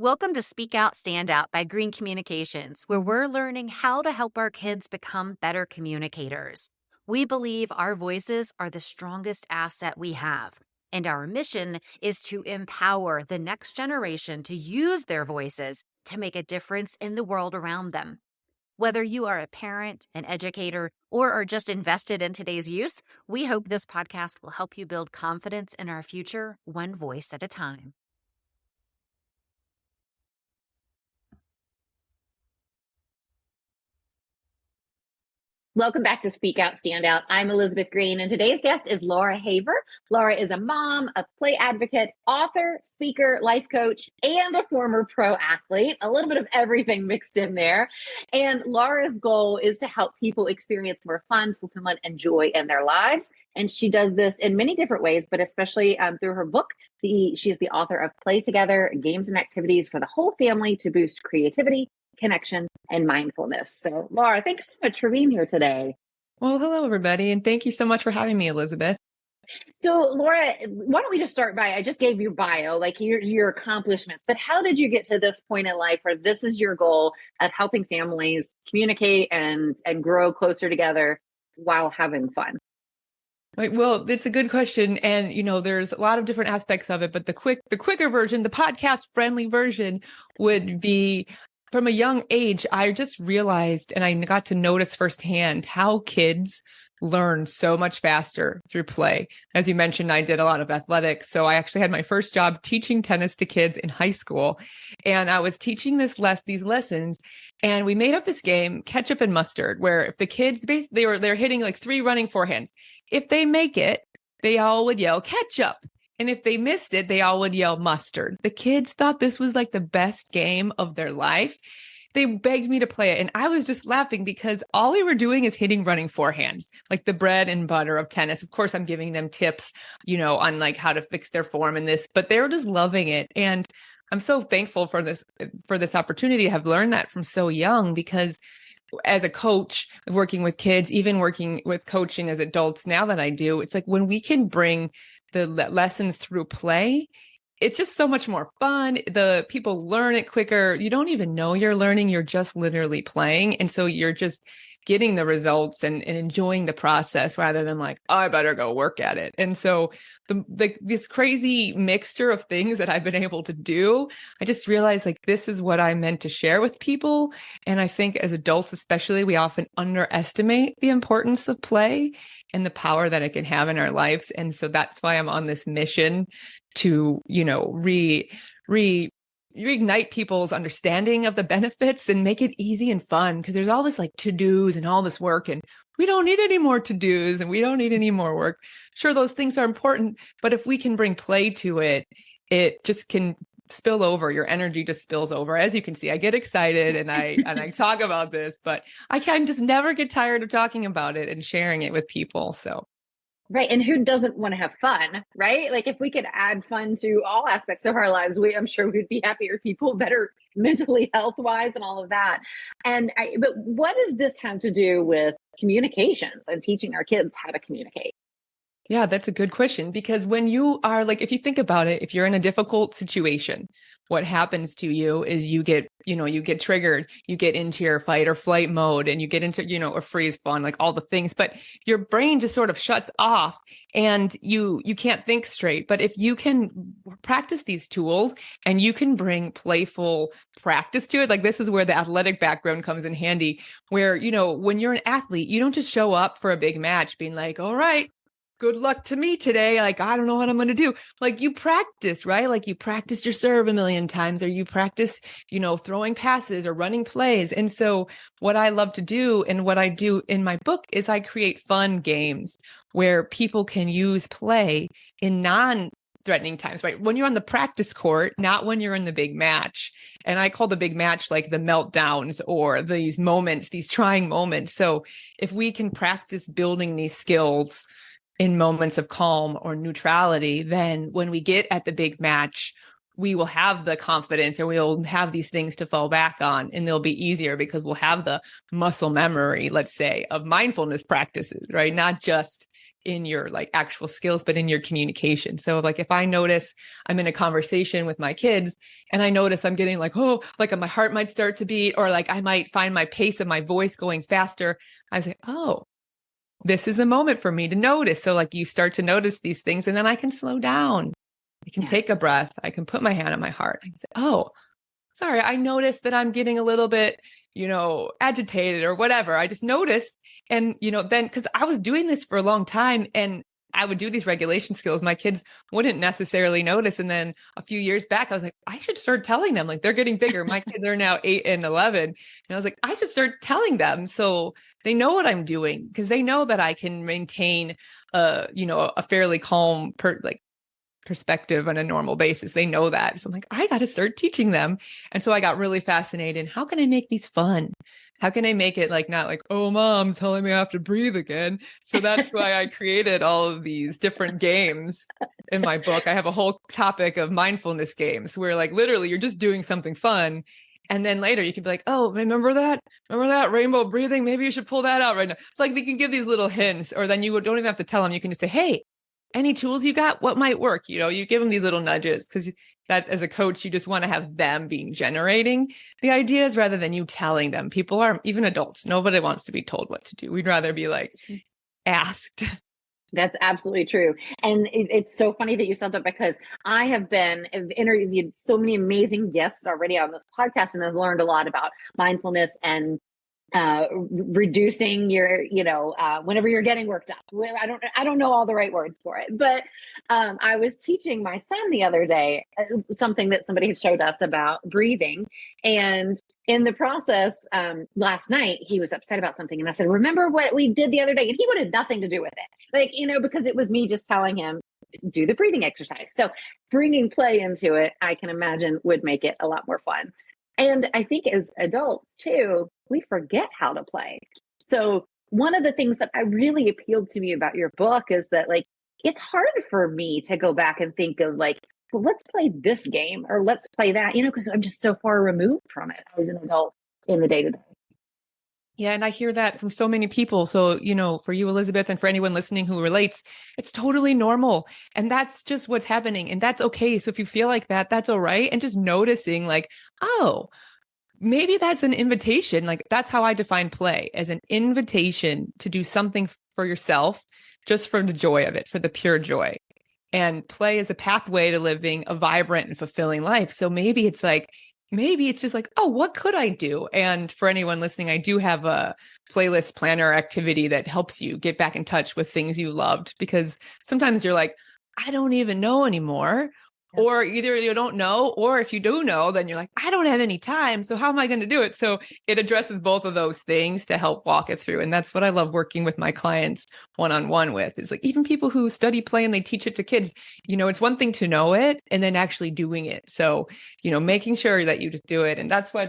Welcome to Speak Out, Stand Out by Green Communications, where we're learning how to help our kids become better communicators. We believe our voices are the strongest asset we have, and our mission is to empower the next generation to use their voices to make a difference in the world around them. Whether you are a parent, an educator, or are just invested in today's youth, we hope this podcast will help you build confidence in our future, one voice at a time. Welcome back to Speak Out, Stand Out. I'm Elizabeth Green, and today's guest is Laura Haver. Laura is a mom, a play advocate, author, speaker, life coach, and a former pro athlete. A little bit of everything mixed in there. And Laura's goal is to help people experience more fun, fulfillment, and joy in their lives. And she does this in many different ways, but especially through her book. She is the author of Play Together, Games and Activities for the Whole Family to Boost Creativity, Connection, and Mindfulness. So, Laura, thanks so much for being here today. Well, hello, everybody, and thank you so much for having me, Elizabeth. So, Laura, why don't we just start by, I just gave your bio, like your accomplishments, but how did you get to this point in life where this is your goal of helping families communicate and grow closer together while having fun? Well, it's a good question. And, there's a lot of different aspects of it, but the quicker version, the podcast friendly version would be from a young age. I just realized, and I got to notice firsthand how kids learn so much faster through play. As you mentioned, I did a lot of athletics. So I actually had my first job teaching tennis to kids in high school. And I was teaching these lessons, and we made up this game, ketchup and mustard, where if the kids, they're hitting like 3 running forehands. If they make it, they all would yell ketchup. And if they missed it, they all would yell mustard. The kids thought this was like the best game of their life. They begged me to play it. And I was just laughing because all we were doing is hitting running forehands, like the bread and butter of tennis. Of course, I'm giving them tips, on like how to fix their form in this, but they were just loving it. And I'm so thankful for this opportunity to have learned that from so young, because as a coach, working with kids, even working with coaching as adults now that I do, it's like when we can bring the lessons through play, it's just so much more fun. The people learn it quicker. You don't even know you're learning. You're just literally playing. And so you're just getting the results and enjoying the process rather than like, oh, I better go work at it. And so this crazy mixture of things that I've been able to do, I just realized like this is what I meant to share with people. And I think as adults, especially, we often underestimate the importance of play and the power that it can have in our lives. And so that's why I'm on this mission to, reignite people's understanding of the benefits and make it easy and fun. Because there's all this like to-dos and all this work, and we don't need any more to-dos and we don't need any more work. Sure, those things are important, but if we can bring play to it, it just can spill over. Your energy just spills over. As you can see, I get excited and I talk about this, but I can just never get tired of talking about it and sharing it with people. So. Right. And who doesn't want to have fun, right? Like if we could add fun to all aspects of our lives, I'm sure we'd be happier people, better mentally, health-wise, and all of that. But what does this have to do with communications and teaching our kids how to communicate? Yeah, that's a good question, because when you are like, if you think about it, if you're in a difficult situation, what happens to you is you get triggered, you get into your fight or flight mode, and you get into, a freeze fawn, like all the things, but your brain just sort of shuts off and you can't think straight. But if you can practice these tools and you can bring playful practice to it, like this is where the athletic background comes in handy, where, when you're an athlete, you don't just show up for a big match being like, all right, good luck to me today. Like, I don't know what I'm going to do. Like you practice, right? Like you practice your serve a million times, or you practice, throwing passes or running plays. And so what I love to do and what I do in my book is I create fun games where people can use play in non-threatening times, right? When you're on the practice court, not when you're in the big match. And I call the big match like the meltdowns or these moments, these trying moments. So if we can practice building these skills in moments of calm or neutrality, then when we get at the big match, we will have the confidence, or we'll have these things to fall back on, and they'll be easier because we'll have the muscle memory, let's say, of mindfulness practices, right? Not just in your like actual skills, but in your communication. So like if I notice I'm in a conversation with my kids and I notice I'm getting like, oh, like my heart might start to beat, or like I might find my pace of my voice going faster, I say, oh, this is a moment for me to notice. So like you start to notice these things and then I can slow down. I can take a breath. I can put my hand on my heart. I can say, oh, sorry, I noticed that I'm getting a little bit, agitated or whatever. I just noticed. And, then because I was doing this for a long time and I would do these regulation skills, my kids wouldn't necessarily notice. And then a few years back, I was like, I should start telling them, like they're getting bigger. My kids are now 8 and 11. And I was like, I should start telling them so they know what I'm doing, because they know that I can maintain, a fairly calm, perspective on a normal basis. They know that. So I'm like, I got to start teaching them. And so I got really fascinated. How can I make these fun? How can I make it like, not like, oh, mom telling me I have to breathe again. So that's why I created all of these different games in my book. I have a whole topic of mindfulness games where like literally you're just doing something fun. And then later you can be like, oh, remember that? Remember that rainbow breathing? Maybe you should pull that out right now. It's like they can give these little hints, or then you don't even have to tell them. You can just say, hey, any tools you got? What might work? You give them these little nudges, because that's, as a coach, you just want to have them being generating the ideas rather than you telling them. People are, even adults, nobody wants to be told what to do. We'd rather be like asked. That's absolutely true. And it's so funny that you said that, because I have interviewed so many amazing guests already on this podcast, and I've learned a lot about mindfulness and reducing your, whenever you're getting worked up. I don't know all the right words for it, but I was teaching my son the other day something that somebody had showed us about breathing. And in the process, last night, he was upset about something. And I said, remember what we did the other day? And he wanted nothing to do with it. Like, because it was me just telling him, do the breathing exercise. So bringing play into it, I can imagine would make it a lot more fun. And I think as adults too, we forget how to play. So one of the things that I really appealed to me about your book is that like, it's hard for me to go back and think of like, well, let's play this game or let's play that, because I'm just so far removed from it as an adult in the day to day. Yeah. And I hear that from so many people. So, for you, Elizabeth, and for anyone listening who relates, it's totally normal. And that's just what's happening. And that's okay. So if you feel like that, that's all right. And just noticing like, oh, maybe that's an invitation. Like that's how I define play, as an invitation to do something for yourself, just for the joy of it, for the pure joy. And play is a pathway to living a vibrant and fulfilling life. So maybe it's just like, oh, what could I do? And for anyone listening, I do have a playlist planner activity that helps you get back in touch with things you loved, because sometimes you're like, I don't even know anymore. Yep. Or either you don't know, or if you do know, then you're like, I don't have any time. So how am I going to do it? So it addresses both of those things to help walk it through. And that's what I love working with my clients one-on-one with, is like, even people who study play and they teach it to kids, it's one thing to know it and then actually doing it. So, making sure that you just do it. And that's why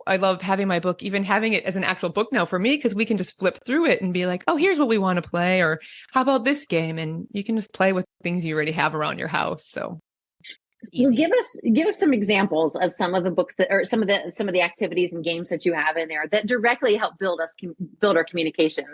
I love having my book, even having it as an actual book now for me, because we can just flip through it and be like, oh, here's what we want to play, or how about this game? And you can just play with things you already have around your house. So well, give us some examples of some of the books or some of the activities and games that you have in there that directly help build our communication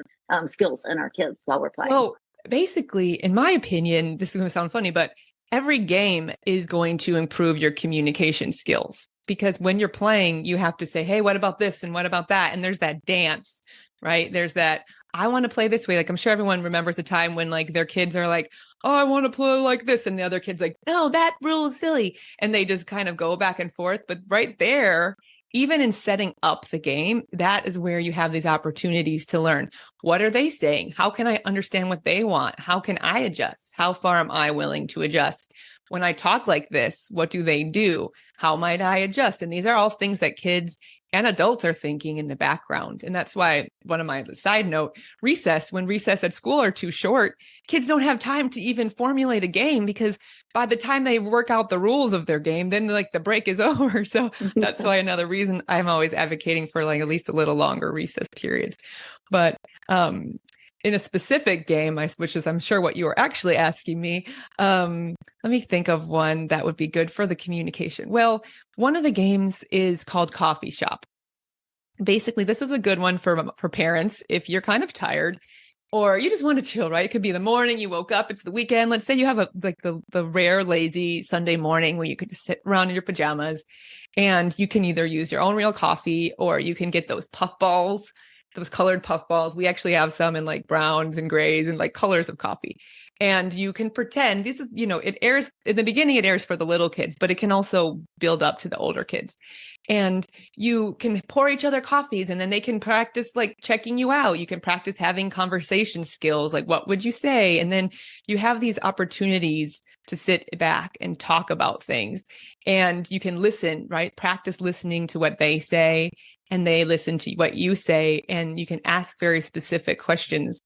skills in our kids while we're playing. Well, basically, in my opinion, this is going to sound funny, but every game is going to improve your communication skills, because when you're playing, you have to say, hey, what about this? And what about that? And there's that dance, right? There's that, I want to play this way. Like, I'm sure everyone remembers a time when like their kids are like, oh, I want to play like this. And the other kid's like, no, that rule is silly. And they just kind of go back and forth. But right there, even in setting up the game, that is where you have these opportunities to learn. What are they saying? How can I understand what they want? How can I adjust? How far am I willing to adjust? When I talk like this, what do they do? How might I adjust? And these are all things that kids and adults are thinking in the background. And that's why, one of my side note, when recess at school are too short, kids don't have time to even formulate a game, because by the time they work out the rules of their game, then like the break is over. So that's why another reason I'm always advocating for like at least a little longer recess periods. But in a specific game, which is I'm sure what you were actually asking me, let me think of one that would be good for the communication. Well, one of the games is called Coffee Shop. Basically, this is a good one for parents if you're kind of tired or you just want to chill, right? It could be the morning, you woke up, it's the weekend. Let's say you have the rare lazy Sunday morning where you could just sit around in your pajamas and you can either use your own real coffee or you can get those puff balls, those colored puff balls. We actually have some in like browns and grays and like colors of coffee. And you can pretend this is, it airs in the beginning, it airs for the little kids, but it can also build up to the older kids. And you can pour each other coffees and then they can practice like checking you out. You can practice having conversation skills, like what would you say? And then you have these opportunities to sit back and talk about things. And you can listen, right? Practice listening to what they say and they listen to what you say. And you can ask very specific questions.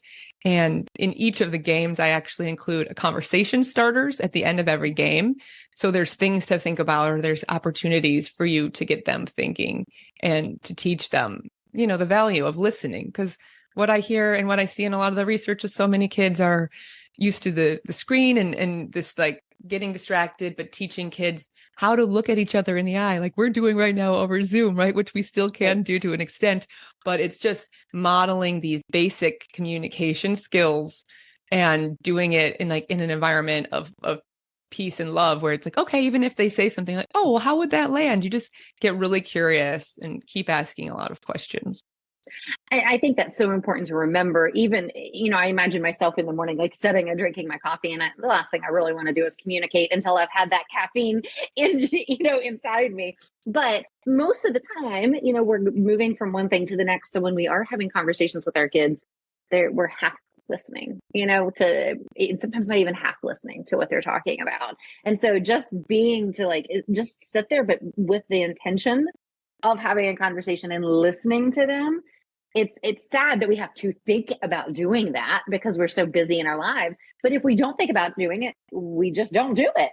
And in each of the games, I actually include a conversation starters at the end of every game. So there's things to think about, or there's opportunities for you to get them thinking and to teach them, the value of listening. Because what I hear and what I see in a lot of the research is so many kids are used to the screen and this like getting distracted, but teaching kids how to look at each other in the eye, like we're doing right now over Zoom, right? Which we still can do to an extent, but it's just modeling these basic communication skills and doing it in an environment of peace and love, where it's like, okay, even if they say something like, oh, well, how would that land? You just get really curious and keep asking a lot of questions. I think that's so important to remember. Even, I imagine myself in the morning, like sitting and drinking my coffee. And the last thing I really want to do is communicate until I've had that caffeine inside me. But most of the time, we're moving from one thing to the next. So when we are having conversations with our kids, we're half listening, sometimes not even half listening to what they're talking about. And so just being to just sit there, but with the intention of having a conversation and listening to them. It's sad that we have to think about doing that because we're so busy in our lives. But if we don't think about doing it, we just don't do it,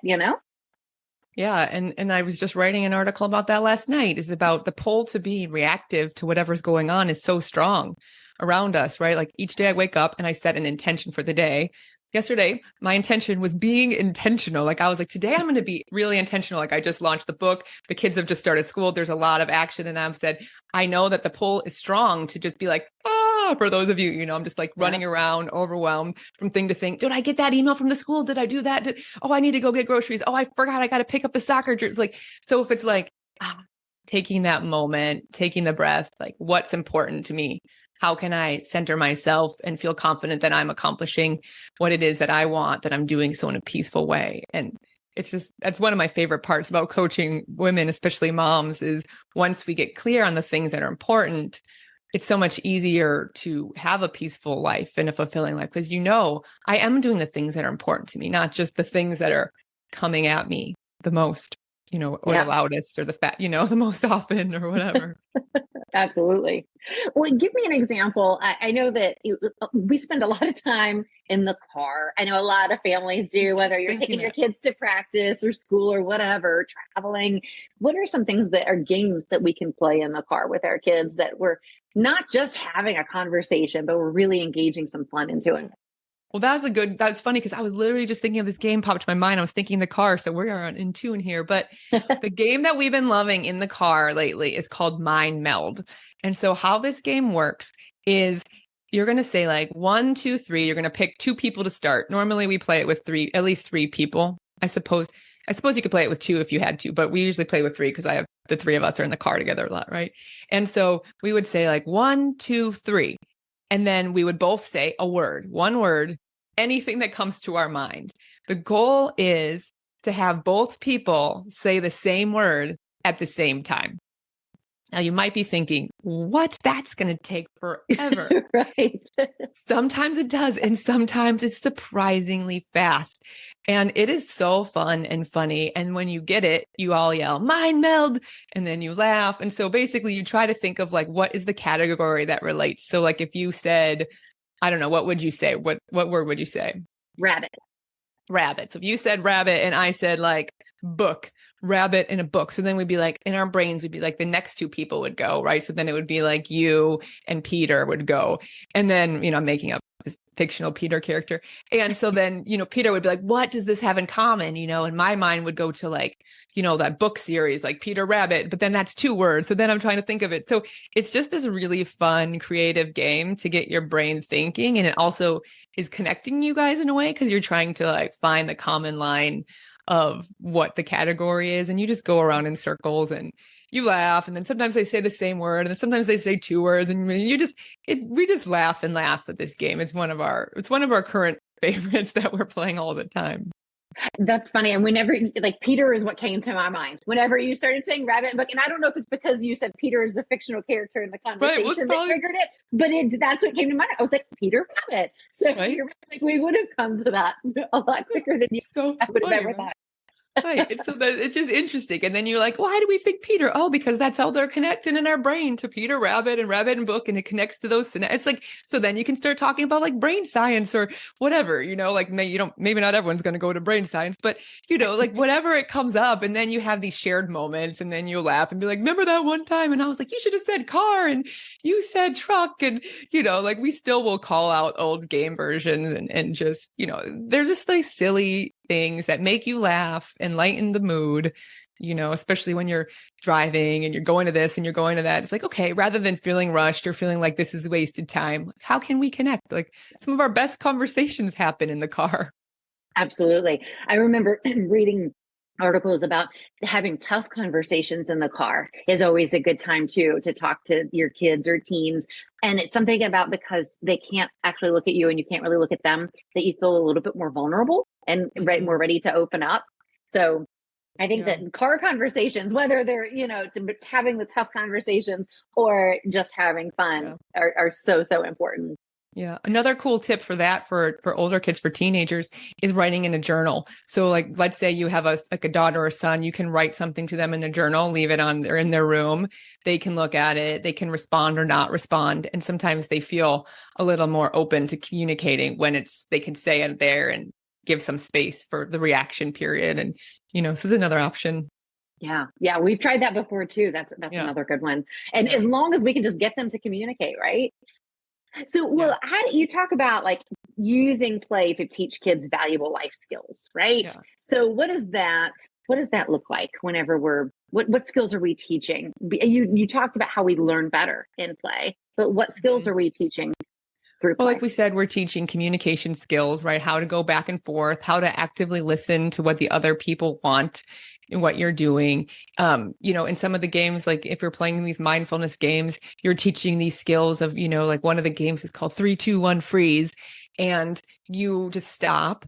Yeah. And I was just writing an article about that last night. Is about the pull to be reactive to whatever's going on is so strong around us, right? Like each day I wake up and I set an intention for the day. Yesterday, my intention was being intentional. Like I was like, today I'm going to be really intentional. Like I just launched the book. The kids have just started school. There's a lot of action. And I've said, I know that the pull is strong to just be like, for those of you, I'm just like running around, overwhelmed from thing to thing. Did I get that email from the school? Did I do that? I need to go get groceries. Oh, I forgot. I got to pick up the soccer jersey. Like, so if it's like taking that moment, taking the breath, like what's important to me? How can I center myself and feel confident that I'm accomplishing what it is that I want, that I'm doing so in a peaceful way? And that's one of my favorite parts about coaching women, especially moms, is once we get clear on the things that are important, it's so much easier to have a peaceful life and a fulfilling life because I am doing the things that are important to me, not just the things that are coming at me the most, or the loudest or the most often or whatever. Absolutely. Well, give me an example. I know that we spend a lot of time in the car. I know a lot of families do, whether you're taking your kids to practice or school or whatever, traveling. What are some things that are games that we can play in the car with our kids that we're not just having a conversation, but we're really engaging some fun into it? Well, that's funny because I was literally just thinking of this game popped to my mind. I was thinking the car. So we are in tune here. But the game that we've been loving in the car lately is called Meld. And so how this game works is you're going to say like 1, 2, 3. You're going to pick 2 people to start. Normally we play it with at least 3 people. I suppose you could play it with 2 if you had to, but we usually play with 3 because the 3 of us are in the car together a lot, right? And so we would say like 1, 2, 3. And then we would both say one word, anything that comes to our mind. The goal is to have both people say the same word at the same time. Now you might be thinking, what? That's going to take forever. Right. Sometimes it does. And sometimes it's surprisingly fast. And it is so fun and funny. And when you get it, you all yell, Meld, and then you laugh. And so basically you try to think of like, what is the category that relates? So like if you said, I don't know, what would you say? What word would you say? Rabbit. So if you said rabbit and I said like book, rabbit in a book. So then we'd be like, in our brains, we'd be like the next 2 people would go, right? So then it would be like you and Peter would go. And then, I'm making up this fictional Peter character. And so then, Peter would be like, what does this have in common? And my mind would go to like, that book series, like Peter Rabbit, but then that's 2 words. So then I'm trying to think of it. So it's just this really fun, creative game to get your brain thinking. And it also is connecting you guys in a way, because you're trying to like find the common line of what the category is. And you just go around in circles and you laugh, and then sometimes they say the same word, and then sometimes they say 2 words, and we just laugh and laugh at this game. It's one of our current favorites that we're playing all the time. That's funny. And whenever, like, Peter is what came to my mind whenever you started saying rabbit and book. And I don't know if it's because you said Peter is the fictional character in the conversation that triggered it, but that's what came to mind. I was like, Peter Rabbit. So you're like, we would have come to that a lot quicker than I would have ever thought. Right. It's just interesting. And then you're like, why do we think Peter? Oh, because that's how they're connected in our brain to Peter Rabbit and Rabbit and Book. And it connects to those. It's like, so then you can start talking about like brain science or whatever, like maybe not everyone's going to go to brain science, but like whatever it comes up. And then you have these shared moments, and then you'll laugh and be like, remember that one time? And I was like, you should have said car and you said truck. And, like we still will call out old game versions and just, they're just like silly things that make you laugh and lighten the mood, especially when you're driving and you're going to this and you're going to that. It's like, okay, rather than feeling rushed or feeling like this is wasted time, how can we connect? Like some of our best conversations happen in the car. Absolutely. I remember reading articles about having tough conversations in the car is always a good time to talk to your kids or teens. And it's something about, because they can't actually look at you and you can't really look at them, that you feel a little bit more vulnerable and more ready to open up. So I think that car conversations, whether they're, having the tough conversations or just having fun, are so important. Yeah. Another cool tip for that, for older kids, for teenagers, is writing in a journal. So like, let's say you have a daughter or son, you can write something to them in a journal, leave it on or in their room. They can look at it. They can respond or not respond. And sometimes they feel a little more open to communicating when they can say it there and give some space for the reaction period. And, so it's another option. Yeah. Yeah. We've tried that before too. That's another good one. And as long as we can just get them to communicate, right? So, how do you talk about like using play to teach kids valuable life skills, right? Yeah. So what does that look like whenever what skills are we teaching? You talked about how we learn better in play, but what skills are we teaching through play? Well, like we said, we're teaching communication skills, right? How to go back and forth, how to actively listen to what the other people want and what you're doing. In some of the games, like if you're playing these mindfulness games, you're teaching these skills of, like one of the games is called 3, 2, 1 freeze. And you just stop,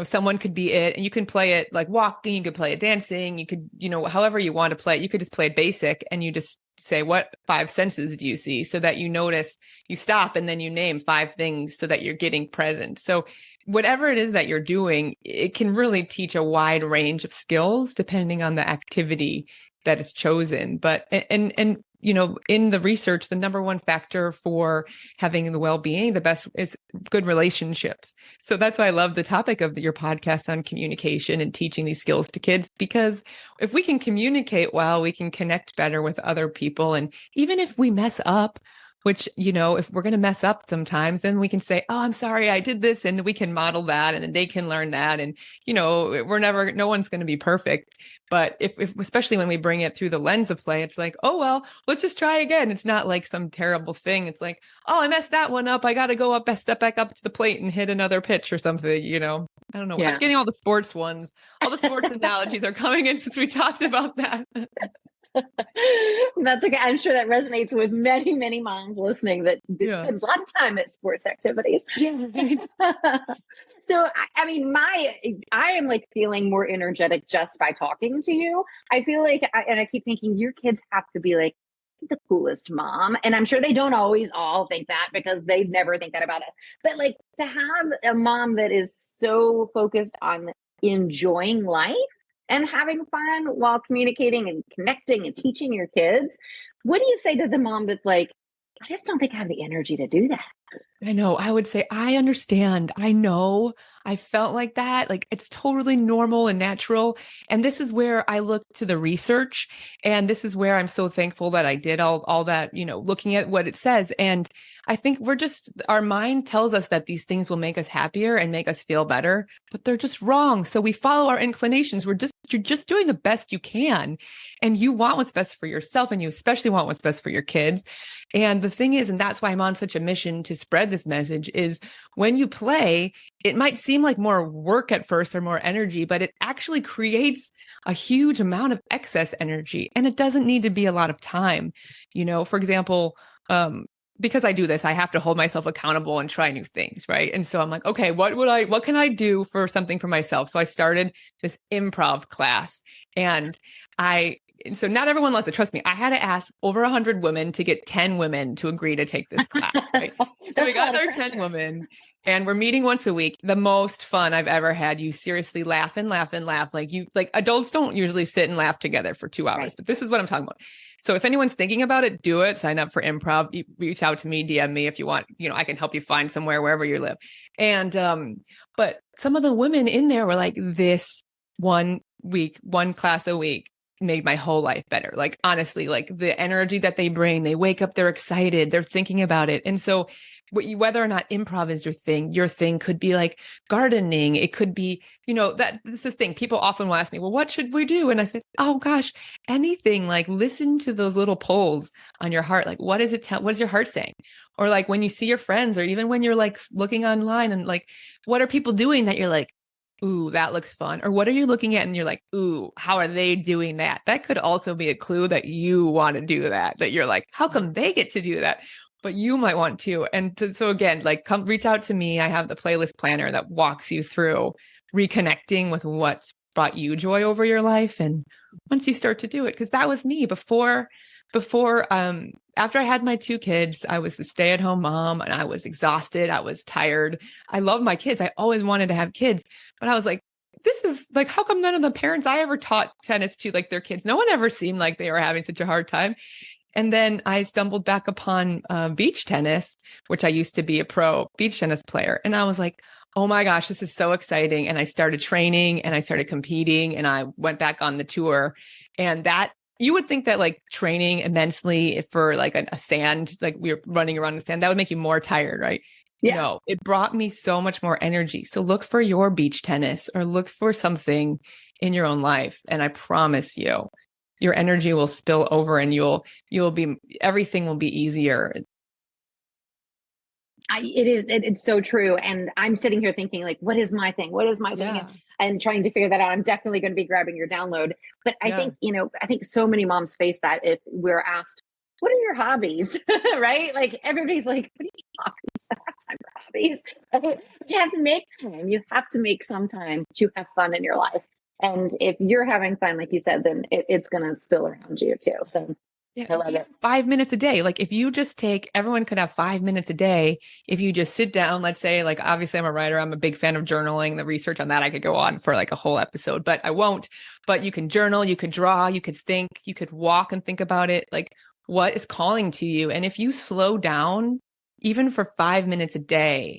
someone could be it, and you can play it like walking, you could play it dancing, you could, however you want to play it. You could just play it basic, and you just say, what 5 senses do you see? So that you notice, you stop, and then you name 5 things so that you're getting present. So whatever it is that you're doing, it can really teach a wide range of skills depending on the activity that is chosen. But, and in the research, the number one factor for having the well-being, the best, is good relationships. So that's why I love the topic of your podcast on communication and teaching these skills to kids, because if we can communicate well, we can connect better with other people. And even if we mess up, which, if we're going to mess up sometimes, then we can say, oh, I'm sorry, I did this. And we can model that, and then they can learn that. And, no one's going to be perfect. But if especially when we bring it through the lens of play, it's like, oh, well, let's just try again. It's not like some terrible thing. It's like, oh, I messed that one up. I got to go up, step back up to the plate and hit another pitch or something, I don't know. Yeah. I'm getting all the sports ones. All the sports analogies are coming in since we talked about that. That's okay. I'm sure that resonates with many, many moms listening that spend a lot of time at sports activities. Yeah. So, I am like feeling more energetic just by talking to you. I feel like, I keep thinking your kids have to be like the coolest mom. And I'm sure they don't always all think that, because they never think that about us. But like, to have a mom that is so focused on enjoying life and having fun while communicating and connecting and teaching your kids. What do you say to the mom that's like, I just don't think I have the energy to do that? I know. I would say, I understand. I know. I felt like that. Like it's totally normal and natural. And this is where I look to the research. And this is where I'm so thankful that I did all that, looking at what it says. And I think our mind tells us that these things will make us happier and make us feel better, but they're just wrong. So we follow our inclinations. You're just doing the best you can. And you want what's best for yourself. And you especially want what's best for your kids. And the thing is, and that's why I'm on such a mission to spread this message, is when you play, it might seem like more work at first or more energy, but it actually creates a huge amount of excess energy. And it doesn't need to be a lot of time. For example, because I do this, I have to hold myself accountable and try new things, right? And so I'm like, okay, what can I do for something for myself? So I started this improv class, and so not everyone loves it. Trust me. I had to ask over 100 women to get 10 women to agree to take this class, right? So we got our 10 women, and we're meeting once a week. The most fun I've ever had. You seriously laugh and laugh and laugh. Like adults don't usually sit and laugh together for 2 hours, right. But this is what I'm talking about. So if anyone's thinking about it, do it. Sign up for improv. You reach out to me, DM me if you want. I can help you find somewhere wherever you live. And but some of the women in there were like, this one class a week made my whole life better. Like, honestly, like the energy that they bring, they wake up, they're excited, they're thinking about it. And so whether or not improv is your thing could be like gardening. It could be, that's the thing. People often will ask me, well, what should we do? And I said, oh gosh, anything. Like, listen to those little pulls on your heart. Like, what is your heart saying? Or like when you see your friends, or even when you're like looking online and like, what are people doing that you're like, ooh, that looks fun? Or what are you looking at and you're like, ooh, how are they doing that? That could also be a clue that you want to do that you're like, how come they get to do that? But you might want to. And so again, like, come reach out to me. I have the playlist planner that walks you through reconnecting with what's brought you joy over your life. And once you start to do it, because that was me before, after I had my 2 kids, I was the stay-at-home mom and I was exhausted. I was tired. I love my kids. I always wanted to have kids, but I was like, this is like, how come none of the parents I ever taught tennis to, like, their kids, no one ever seemed like they were having such a hard time. And then I stumbled back upon beach tennis, which I used to be a pro beach tennis player. And I was like, oh my gosh, this is so exciting. And I started training and I started competing and I went back on the tour. And that, you would think that like training immensely for like a sand, like we were running around the sand, that would make you more tired, right? Yeah. No, it brought me so much more energy. So look for your beach tennis or look for something in your own life. And I promise you, your energy will spill over and everything will be easier. It's so true. And I'm sitting here thinking like, what is my thing? What is my thing? And trying to figure that out. I'm definitely going to be grabbing your download. But I think, I think so many moms face that if we're asked, what are your hobbies? Right? Like everybody's like, what are your hobbies? I don't have time for hobbies. But you have to make time. You have to make some time to have fun in your life. And if you're having fun, like you said, then it's going to spill around you too. So I love it. 5 minutes a day. Like if you just everyone could have 5 minutes a day. If you just sit down, let's say, like, obviously I'm a writer. I'm a big fan of journaling. The research on that, I could go on for like a whole episode, but I won't. But you can journal, you could draw, you could think, you could walk and think about it. Like, what is calling to you? And if you slow down, even for 5 minutes a day,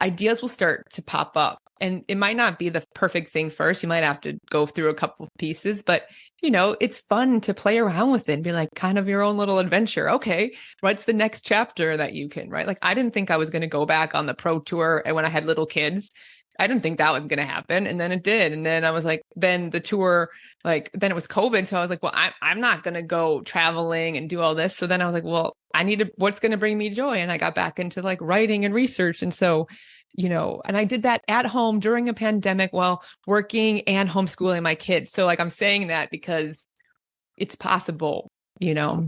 ideas will start to pop up. And it might not be the perfect thing first. You might have to go through a couple of pieces, but it's fun to play around with it and be like kind of your own little adventure. Okay, what's the next chapter that you can write? Like, I didn't think I was going to go back on the pro tour when I had little kids. I didn't think that was going to happen. And then it did. And then I was like, then the tour, like, then it was COVID. So I was like, well, I'm not going to go traveling and do all this. So then I was like, well, what's going to bring me joy? And I got back into like writing and research. And so, and I did that at home during a pandemic while working and homeschooling my kids. So like, I'm saying that because it's possible, Yeah.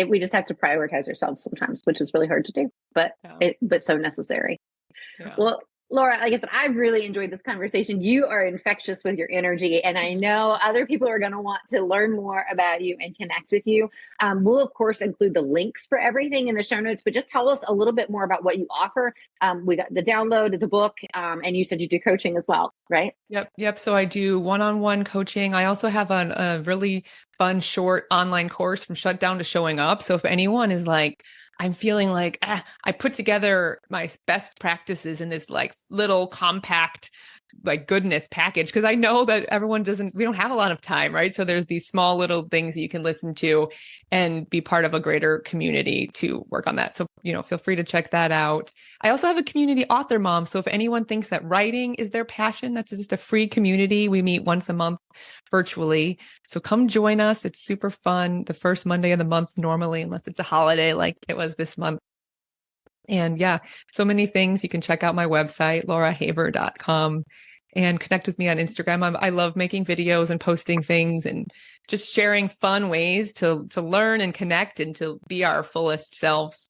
We just have to prioritize ourselves sometimes, which is really hard to do, but so necessary. Yeah. Well, Laura, like I said, I've really enjoyed this conversation. You are infectious with your energy, and I know other people are going to want to learn more about you and connect with you. We'll, of course, include the links for everything in the show notes, but just tell us a little bit more about what you offer. We got the download, the book, and you said you do coaching as well, right? Yep. So I do one-on-one coaching. I also have a really fun, short online course from shutdown to showing up. So if anyone is like, I'm feeling like I put together my best practices in this like little compact like goodness package, because I know that we don't have a lot of time, right? So there's these small little things that you can listen to and be part of a greater community to work on that. So, feel free to check that out. I also have a community author mom. So if anyone thinks that writing is their passion, that's just a free community. We meet once a month virtually. So come join us. It's super fun. The first Monday of the month normally, unless it's a holiday like it was this month. And yeah, so many things. You can check out my website, laurahaver.com, and connect with me on Instagram. I love making videos and posting things and just sharing fun ways to learn and connect and to be our fullest selves.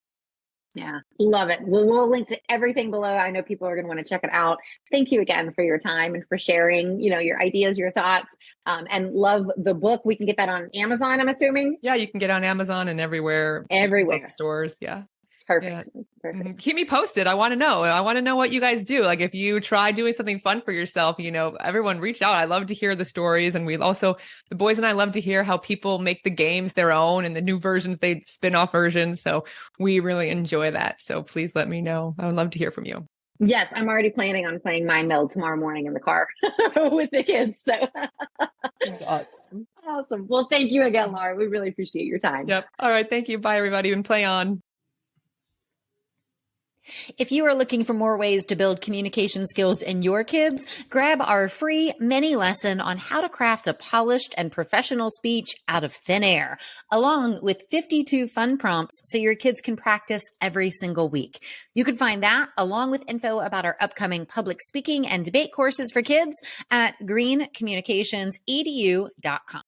Yeah, love it. We'll link to everything below. I know people are going to want to check it out. Thank you again for your time and for sharing, your ideas, your thoughts, and love the book. We can get that on Amazon, I'm assuming. Yeah, you can get on Amazon and everywhere. Bookstores. Yeah. Perfect. Yeah. Perfect. Keep me posted. I want to know what you guys do. Like if you try doing something fun for yourself, everyone reach out. I love to hear the stories. And the boys and I love to hear how people make the games their own and the new versions, they spin-off versions. So we really enjoy that. So please let me know. I would love to hear from you. Yes, I'm already planning on playing my Meld tomorrow morning in the car with the kids. So awesome. Well, thank you again, Laura. We really appreciate your time. Yep. All right. Thank you. Bye, everybody. And play on. If you are looking for more ways to build communication skills in your kids, grab our free mini lesson on how to craft a polished and professional speech out of thin air, along with 52 fun prompts so your kids can practice every single week. You can find that along with info about our upcoming public speaking and debate courses for kids at greencommunicationsedu.com.